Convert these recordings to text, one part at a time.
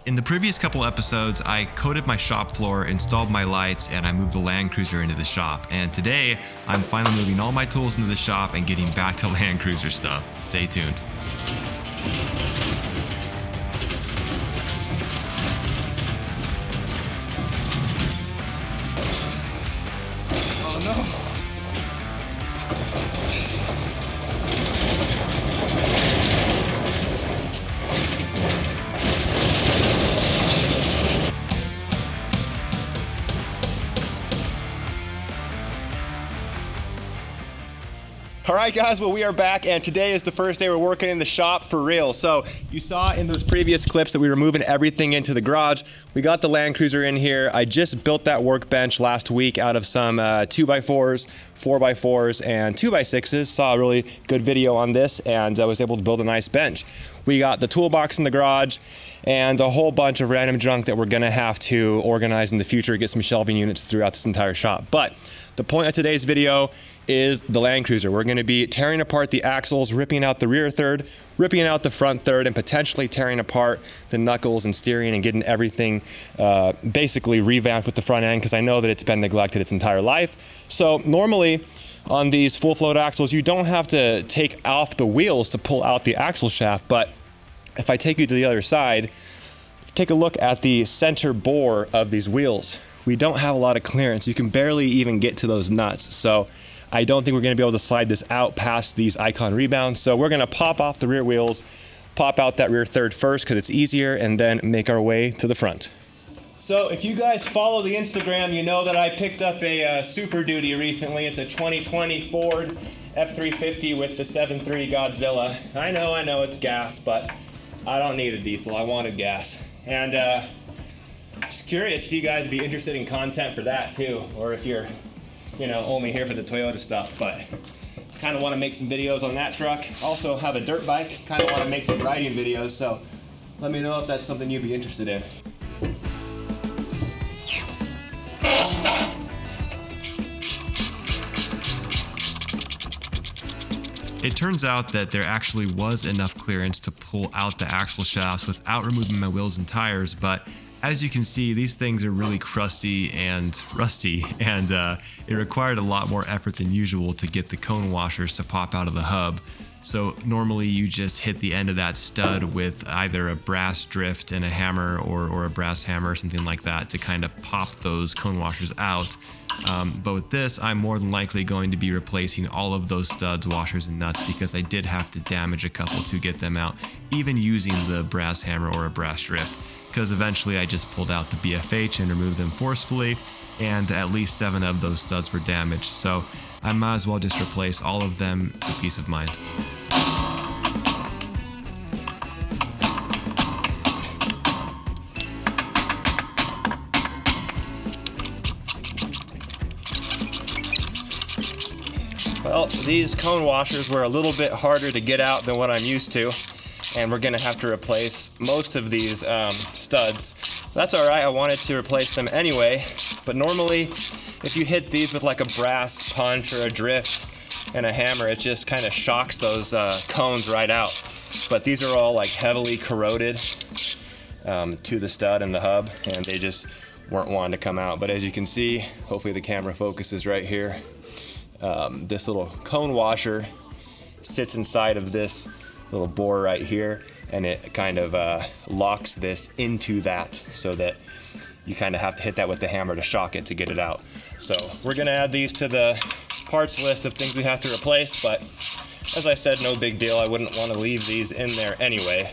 In the previous couple episodes, I coated my shop floor, installed my lights, and I moved the Land Cruiser into the shop. And today, I'm finally moving all my tools into the shop and getting back to Land Cruiser stuff. Stay tuned. Oh no. All right, guys, well, we are back, and today is the first day we're working in the shop for real. So you saw in those previous clips that we were moving everything into the garage. We got the Land Cruiser in here. I just built that workbench last week out of some 2x4s, 4x4s, and 2x6s. Saw a really good video on this, and I was able to build a nice bench. We got the toolbox in the garage and a whole bunch of random junk that we're gonna have to organize in the future, get some shelving units throughout this entire shop. But the point of today's video is the Land Cruiser. We're gonna be tearing apart the axles, ripping out the rear third, ripping out the front third, and potentially tearing apart the knuckles and steering and getting everything basically revamped with the front end, because I know that it's been neglected its entire life. So normally on these full float axles, you don't have to take off the wheels to pull out the axle shaft, but if I take you to the other side, take a look at the center bore of these wheels. We don't have a lot of clearance. You can barely even get to those nuts. So I don't think we're gonna be able to slide this out past these Icon rebounds. So we're gonna pop off the rear wheels, pop out that rear third first because it's easier, and then make our way to the front. So if you guys follow the Instagram, you know that I picked up a Super Duty recently. It's a 2020 Ford F350 with the 7.3 Godzilla. I know it's gas, but I don't need a diesel, I wanted gas. And just curious if you guys would be interested in content for that too, or if you're only here for the Toyota stuff, but kind of want to make some videos on that truck. Also have a dirt bike, kind of want to make some riding videos, so let me know if that's something you'd be interested in. It turns out that there actually was enough clearance to pull out the axle shafts without removing my wheels and tires, but as you can see, these things are really crusty and rusty, and it required a lot more effort than usual to get the cone washers to pop out of the hub. So normally you just hit the end of that stud with either a brass drift and a hammer or a brass hammer or something like that to kind of pop those cone washers out. But with this, I'm more than likely going to be replacing all of those studs, washers, and nuts because I did have to damage a couple to get them out, even using the brass hammer or a brass drift, because eventually I just pulled out the BFH and removed them forcefully, and at least 7 of those studs were damaged, so I might as well just replace all of them for peace of mind. Well, these cone washers were a little bit harder to get out than what I'm used to, and we're gonna have to replace most of these studs. That's all right, I wanted to replace them anyway, but normally if you hit these with like a brass punch or a drift and a hammer, it just kind of shocks those cones right out. But these are all like heavily corroded to the stud and the hub, and they just weren't wanting to come out. But as you can see, hopefully the camera focuses right here, this little cone washer sits inside of this little bore right here, and it kind of locks this into that so that you kind of have to hit that with the hammer to shock it to get it out. So we're gonna add these to the parts list of things we have to replace, but as I said, no big deal. I wouldn't want to leave these in there anyway.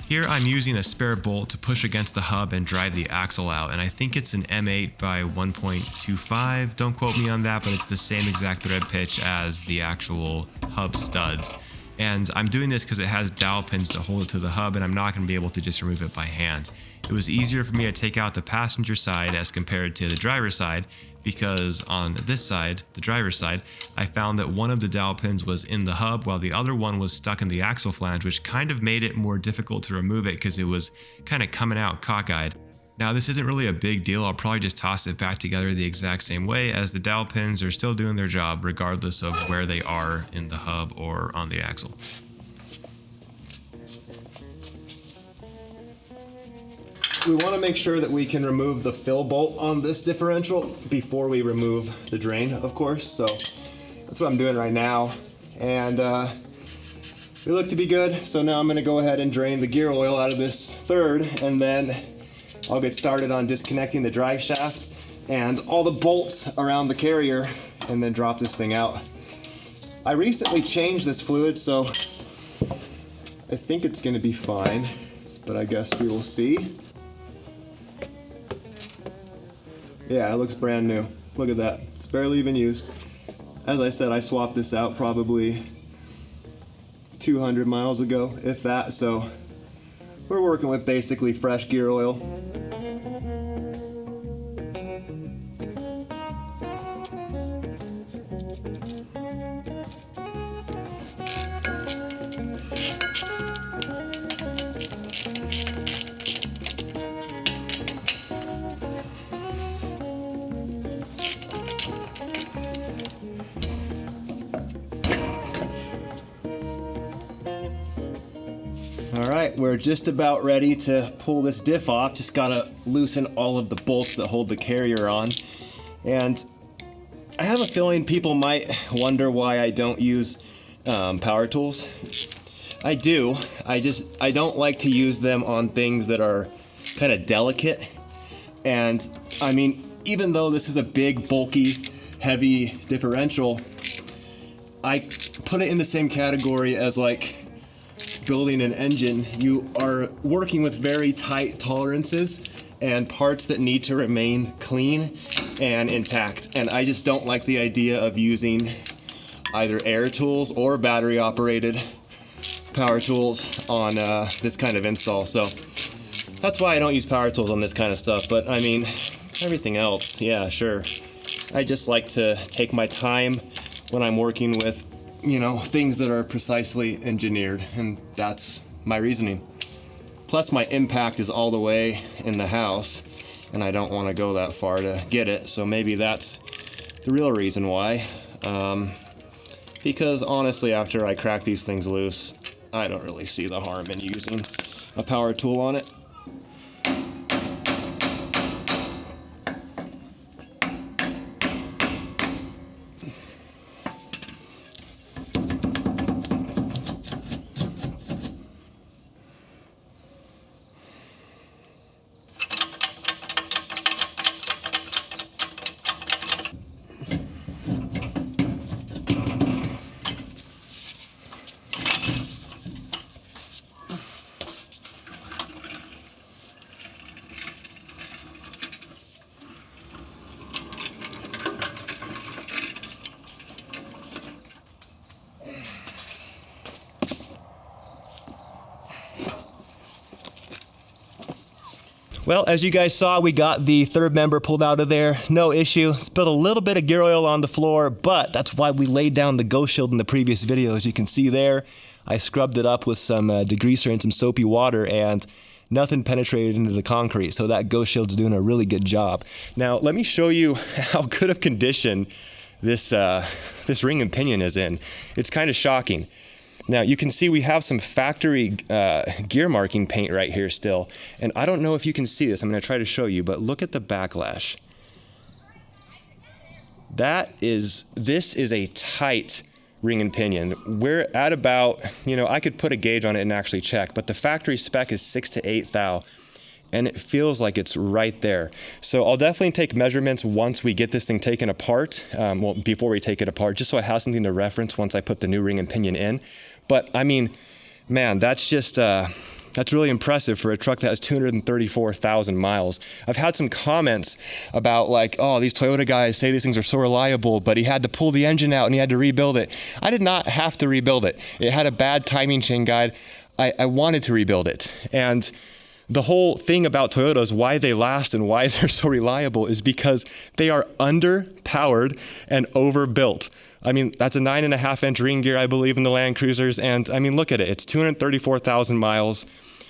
Here I'm using a spare bolt to push against the hub and drive the axle out, and I think it's an M8 by 1.25. Don't quote me on that, but it's the same exact thread pitch as the actual hub studs. And I'm doing this because it has dowel pins to hold it to the hub, and I'm not going to be able to just remove it by hand. It was easier for me to take out the passenger side as compared to the driver's side, because on this side, the driver's side, I found that one of the dowel pins was in the hub while the other one was stuck in the axle flange, which kind of made it more difficult to remove it because it was kind of coming out cockeyed. Now this isn't really a big deal, I'll probably just toss it back together the exact same way, as the dowel pins are still doing their job regardless of where they are in the hub or on the axle. we want to make sure that we can remove the fill bolt on this differential before we remove the drain, of course. So that's what I'm doing right now. And they look to be good. So now I'm going to go ahead and drain the gear oil out of this third, and then I'll get started on disconnecting the drive shaft and all the bolts around the carrier, and then drop this thing out. I recently changed this fluid, so I think it's going to be fine, but I guess we will see. Yeah, it looks brand new. Look at that. It's barely even used. As I said, I swapped this out probably 200 miles ago, if that, so we're working with basically fresh gear oil. All right, we're just about ready to pull this diff off. Just gotta loosen all of the bolts that hold the carrier on. And I have a feeling people might wonder why I don't use power tools. I do, I don't like to use them on things that are kind of delicate. And I mean, even though this is a big, bulky, heavy differential, I put it in the same category as like building an engine. You are working with very tight tolerances and parts that need to remain clean and intact. And I just don't like the idea of using either air tools or battery operated power tools on this kind of install. So that's why I don't use power tools on this kind of stuff. But I mean, everything else, yeah, sure. I just like to take my time when I'm working with, you know, things that are precisely engineered, and that's my reasoning. Plus my impact is all the way in the house, and I don't want to go that far to get it, so maybe that's the real reason why. Because honestly, after I crack these things loose, I don't really see the harm in using a power tool on it. Well, as you guys saw, we got the third member pulled out of there, no issue. Spilled a little bit of gear oil on the floor, but that's why we laid down the Ghost Shield in the previous video. As you can see there, I scrubbed it up with some degreaser and some soapy water, and nothing penetrated into the concrete, so that Ghost Shield's doing a really good job. Now, let me show you how good of condition this ring and pinion is in. It's kind of shocking. Now you can see we have some factory gear marking paint right here still, and I don't know if you can see this. I'm going to try to show you, but look at the backlash. This is a tight ring and pinion. We're at about, you know, I could put a gauge on it and actually check, but the factory spec is 6 to 8 thou, and it feels like it's right there. So I'll definitely take measurements once we get this thing taken apart, well, before we take it apart, just so I have something to reference once I put the new ring and pinion in. But I mean, man, that's just, that's really impressive for a truck that has 234,000 miles. I've had some comments about like, oh, these Toyota guys say these things are so reliable, but he had to pull the engine out and he had to rebuild it. I did not have to rebuild it. It had a bad timing chain guide. I wanted to rebuild it. And the whole thing about Toyotas, why they last and why they're so reliable, is because they are underpowered and overbuilt. I mean, that's a 9.5-inch ring gear, I believe, in the Land Cruisers. And I mean, look at it. It's 234,000 miles.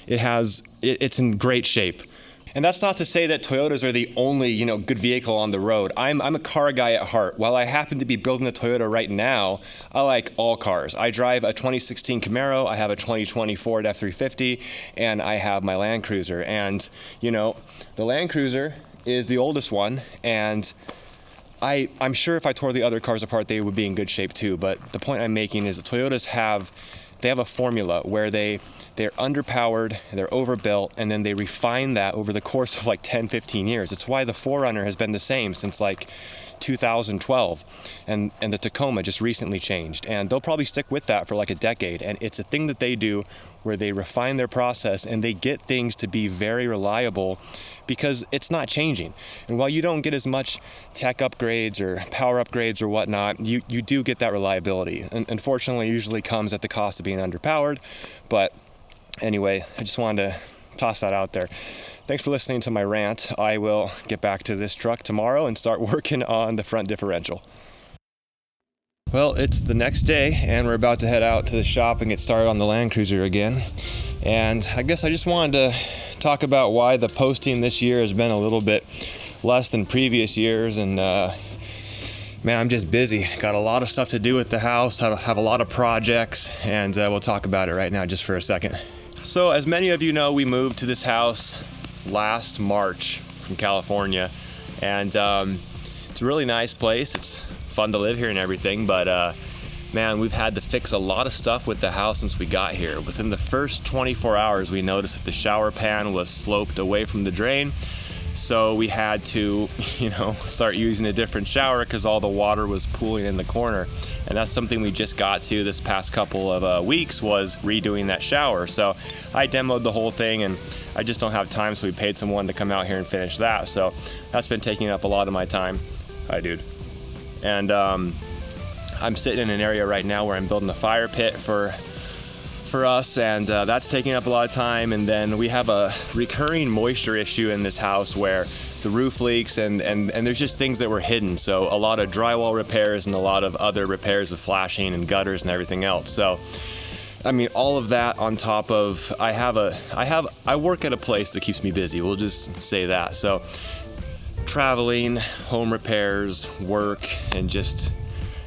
It's in great shape. And that's not to say that Toyotas are the only, good vehicle on the road. I'm a car guy at heart. While I happen to be building a Toyota right now, I like all cars. I drive a 2016 Camaro, I have a 2020 Ford F-350, and I have my Land Cruiser. And, the Land Cruiser is the oldest one, and I'm sure if I tore the other cars apart, they would be in good shape too. But the point I'm making is that Toyotas have a formula where they're underpowered, they're overbuilt, and then they refine that over the course of like 10, 15 years. It's why the 4Runner has been the same since like 2012, and the Tacoma just recently changed, and they'll probably stick with that for like a decade. And it's a thing that they do where they refine their process and they get things to be very reliable because it's not changing. And while you don't get as much tech upgrades or power upgrades or whatnot, you do get that reliability. And unfortunately, it usually comes at the cost of being underpowered. But anyway, I just wanted to toss that out there. Thanks for listening to my rant. I will get back to this truck tomorrow and start working on the front differential. Well, it's the next day and we're about to head out to the shop and get started on the Land Cruiser again. And I guess I just wanted to talk about why the posting this year has been a little bit less than previous years. And man, I'm just busy. Got a lot of stuff to do with the house, have a lot of projects, and we'll talk about it right now just for a second. So as many of you know, we moved to this house last March from California, and it's a really nice place. It's fun to live here and everything, but man, we've had to fix a lot of stuff with the house since we got here. Within the first 24 hours, we noticed that the shower pan was sloped away from the drain. So we had to, start using a different shower because all the water was pooling in the corner. And that's something we just got to this past couple of weeks, was redoing that shower. So I demoed the whole thing and I just don't have time, so we paid someone to come out here and finish that. So that's been taking up a lot of my time. Hi, dude. And I'm sitting in an area right now where I'm building a fire pit for us, and that's taking up a lot of time. And then we have a recurring moisture issue in this house where the roof leaks, and there's just things that were hidden. So a lot of drywall repairs and a lot of other repairs with flashing and gutters and everything else. So I mean, all of that on top of I work at a place that keeps me busy. We'll just say that. So traveling, home repairs, work, and just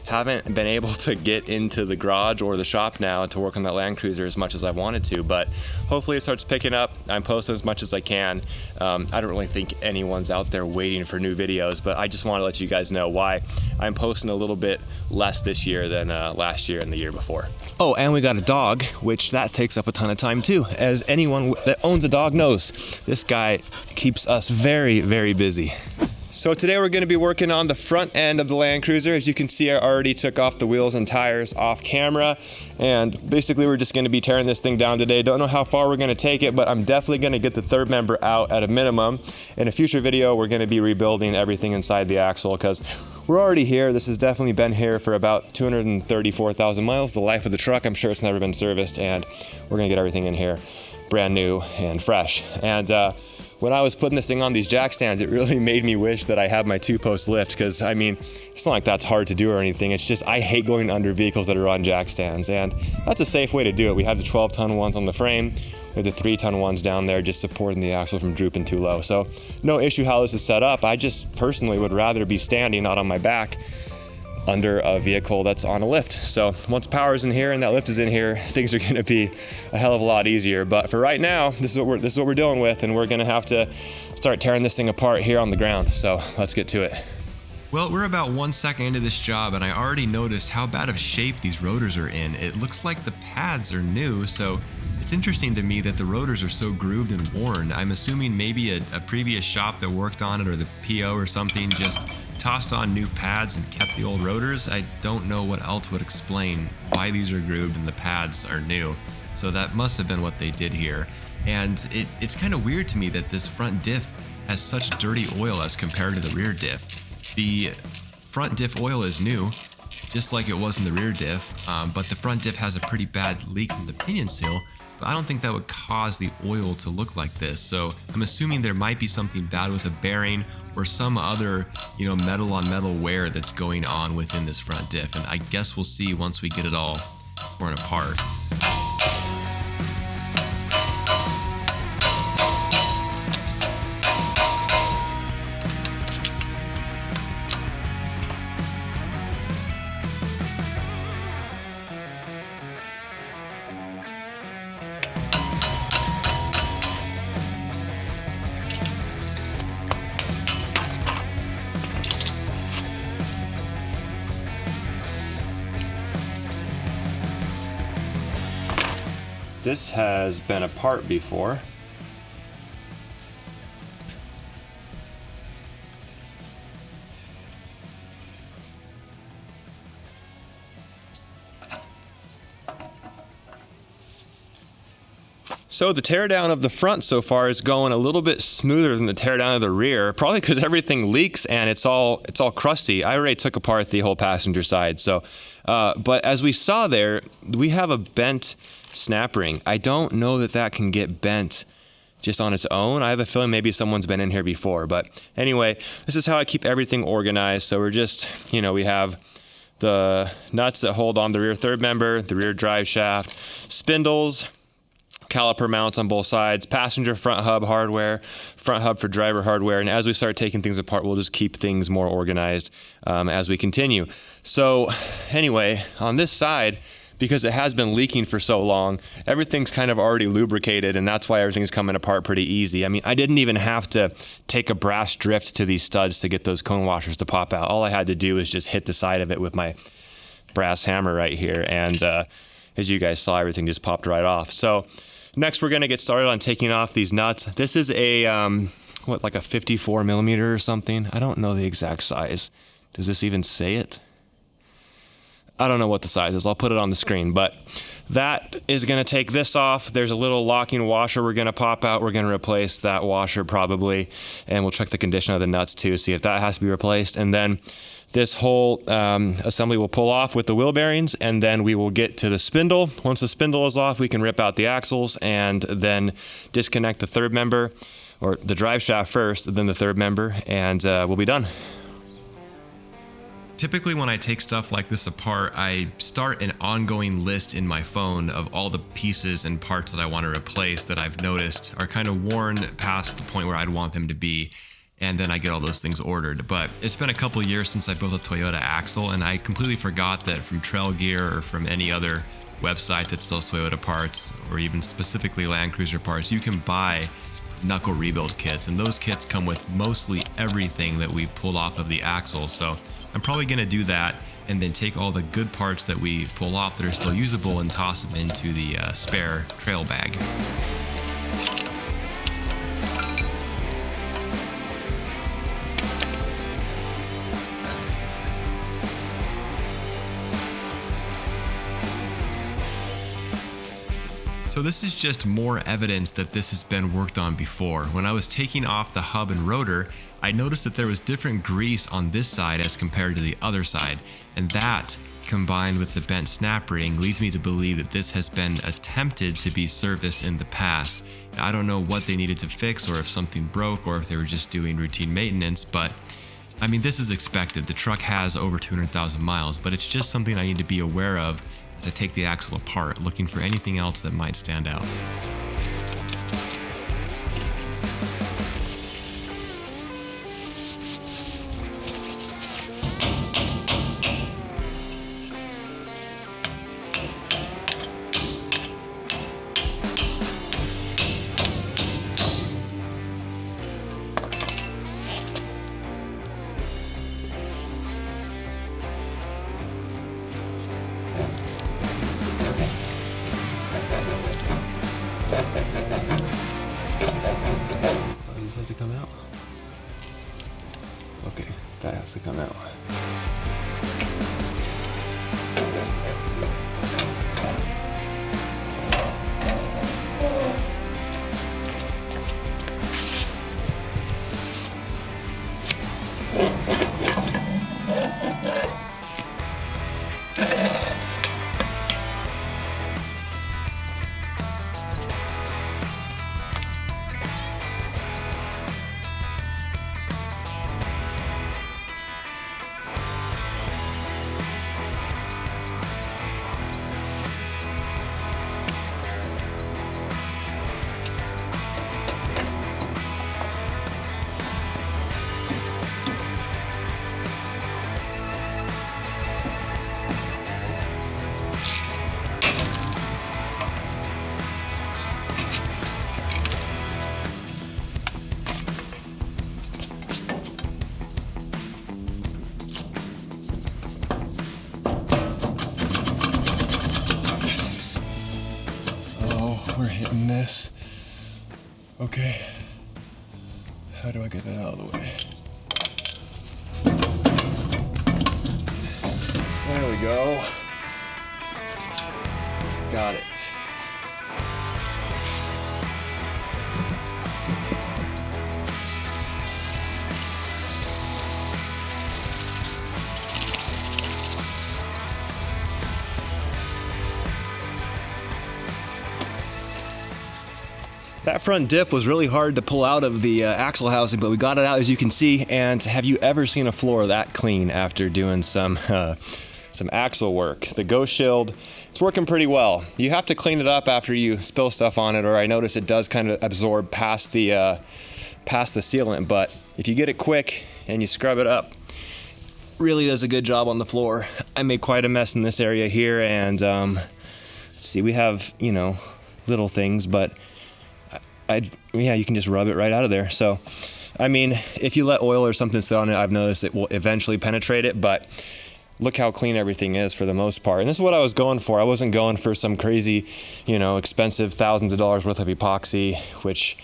haven't been able to get into the garage or the shop now to work on that Land Cruiser as much as I wanted to, but hopefully it starts picking up. I'm posting as much as I can. I don't really think anyone's out there waiting for new videos, but I just want to let you guys know why I'm posting a little bit less this year than last year and the year before. Oh, and we got a dog, which that takes up a ton of time too. As anyone that owns a dog knows, this guy keeps us very, very busy. So today we're going to be working on the front end of the Land Cruiser. As you can see, I already took off the wheels and tires off camera, and basically we're just going to be tearing this thing down today. Don't know how far we're going to take it, but I'm definitely going to get the third member out at a minimum. In a future video, we're going to be rebuilding everything inside the axle because we're already here. This has definitely been here for about 234,000 miles, the life of the truck. I'm sure it's never been serviced, and we're going to get everything in here brand new and fresh. And when I was putting this thing on these jack stands, it really made me wish that I had my 2-post lift, because I mean, it's not like that's hard to do or anything. It's just I hate going under vehicles that are on jack stands, and that's a safe way to do it. We have the 12-ton ones on the frame, we have the 3-ton ones down there just supporting the axle from drooping too low. So no issue how this is set up. I just personally would rather be standing, not on my back, under a vehicle that's on a lift. So once power's in here and that lift is in here, things are gonna be a hell of a lot easier. But for right now, this is what we're dealing with, and we're gonna have to start tearing this thing apart here on the ground. So let's get to it. Well, we're about 1 second into this job, and I already noticed how bad of shape these rotors are in. It looks like the pads are new, so it's interesting to me that the rotors are so grooved and worn. I'm assuming maybe a previous shop that worked on it, or the PO or something, just tossed on new pads and kept the old rotors. I don't know what else would explain why these are grooved and the pads are new. So that must have been what they did here. And it's kind of weird to me that this front diff has such dirty oil as compared to the rear diff. The front diff oil is new, just like it was in the rear diff, but the front diff has a pretty bad leak from the pinion seal. But I don't think that would cause the oil to look like this. So I'm assuming there might be something bad with a bearing or some other, metal on metal wear that's going on within this front diff. And I guess we'll see once we get it all torn apart. this has been apart before. So the teardown of the front so far is going a little bit smoother than the teardown of the rear, probably because everything leaks and it's all crusty. I already took apart the whole passenger side. So, but as we saw there, we have a bent snap ring. I don't know that can get bent just on its own. I have a feeling maybe someone's been in here before. But anyway, this is how I keep everything organized. So we're just, we have the nuts that hold on the rear third member, the rear drive shaft, spindles, caliper mounts on both sides, passenger front hub hardware, front hub for driver hardware. And as we start taking things apart, we'll just keep things more organized as we continue. So anyway, on this side, because it has been leaking for so long, everything's kind of already lubricated, and that's why everything's coming apart pretty easy. I mean, I didn't even have to take a brass drift to these studs to get those cone washers to pop out. All I had to do is just hit the side of it with my brass hammer right here. And as you guys saw, everything just popped right off. So next, we're going to get started on taking off these nuts. This is a, like a 54 millimeter or something? I don't know the exact size. Does this even say it? I don't know what the size is. I'll put it on the screen, but that is going to take this off. There's a little locking washer we're going to pop out. We're going to replace that washer probably, and we'll check the condition of the nuts too, see if that has to be replaced. And then this whole assembly will pull off with the wheel bearings, and then we will get to the spindle. Once the spindle is off, we can rip out the axles and then disconnect the third member, or the drive shaft first, then the third member, and we'll be done. Typically when I take stuff like this apart, I start an ongoing list in my phone of all the pieces and parts that I want to replace that I've noticed are kind of worn past the point where I'd want them to be. And then I get all those things ordered. But it's been a couple years since I built a Toyota axle, and I completely forgot that from Trail Gear or from any other website that sells Toyota parts, or even specifically Land Cruiser parts, you can buy knuckle rebuild kits, and those kits come with mostly everything that we pulled off of the axle. So I'm probably gonna do that and then take all the good parts that we pull off that are still usable and toss them into the spare trail bag. So this is just more evidence that this has been worked on before. When I was taking off the hub and rotor, I noticed that there was different grease on this side as compared to the other side. And that, combined with the bent snap ring, leads me to believe that this has been attempted to be serviced in the past. Now, I don't know what they needed to fix, or if something broke, or if they were just doing routine maintenance, but I mean, this is expected. The truck has over 200,000 miles, but it's just something I need to be aware of as I take the axle apart, looking for anything else that might stand out. Does this have to come out? Okay, that has to come out. Okay. How do I get that out of the way? There we go. Got it. That front diff was really hard to pull out of the axle housing, but we got it out, as you can see. And have you ever seen a floor that clean after doing some axle work? The Ghost Shield, it's working pretty well. You have to clean it up after you spill stuff on it, or I notice it does kind of absorb past the sealant. But if you get it quick and you scrub it up, really does a good job on the floor. I made quite a mess in this area here, and let's see, we have, you know, little things, but yeah, you can just rub it right out of there. So, I mean, if you let oil or something sit on it, I've noticed it will eventually penetrate it, but look how clean everything is for the most part. And this is what I was going for. I wasn't going for some crazy, you know, expensive thousands of dollars worth of epoxy, which,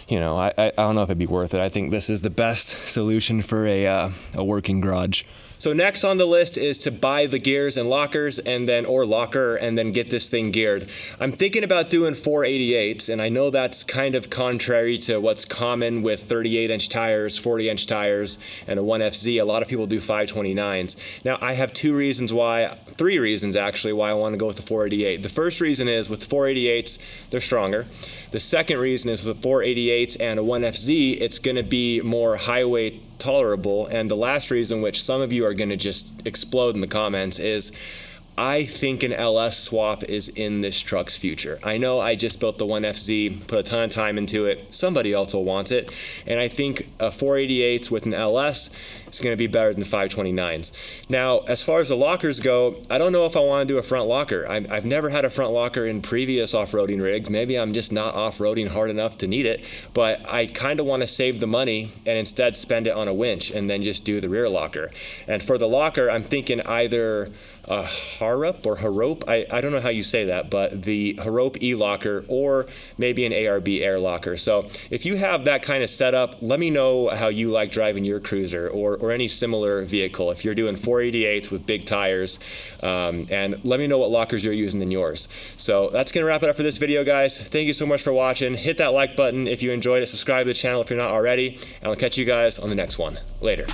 you know, I don't know if it'd be worth it. I think this is the best solution for a working garage. So next on the list is to buy the gears and lockers or locker and then get this thing geared. I'm thinking about doing 488s, and I know that's kind of contrary to what's common with 38-inch tires, 40-inch tires, and a 1FZ. A lot of people do 529s. Now I have three reasons actually why I want to go with the 488. The first reason is with 488s, they're stronger. The second reason is with 488s and a 1FZ, it's going to be more highway tolerable. And the last reason, which some of you are going to just explode in the comments, is I think an LS swap is in this truck's future. I know I just built the 1FZ, put a ton of time into it. Somebody else will want it. And I think a 488 with an LS is going to be better than 529s. Now, as far as the lockers go, I don't know if I want to do a front locker. I've never had a front locker in previous off-roading rigs. Maybe I'm just not off-roading hard enough to need it, but I kind of want to save the money and instead spend it on a winch and then just do the rear locker. And for the locker, I'm thinking either a Harrope, I don't know how you say that, but the Harrope E-Locker or maybe an ARB Air Locker. So if you have that kind of setup, let me know how you like driving your cruiser or any similar vehicle. If you're doing 488s with big tires, and let me know what lockers you're using in yours. So that's going to wrap it up for this video, guys. Thank you so much for watching. Hit that like button if you enjoyed it. Subscribe to the channel if you're not already, and I'll catch you guys on the next one. Later.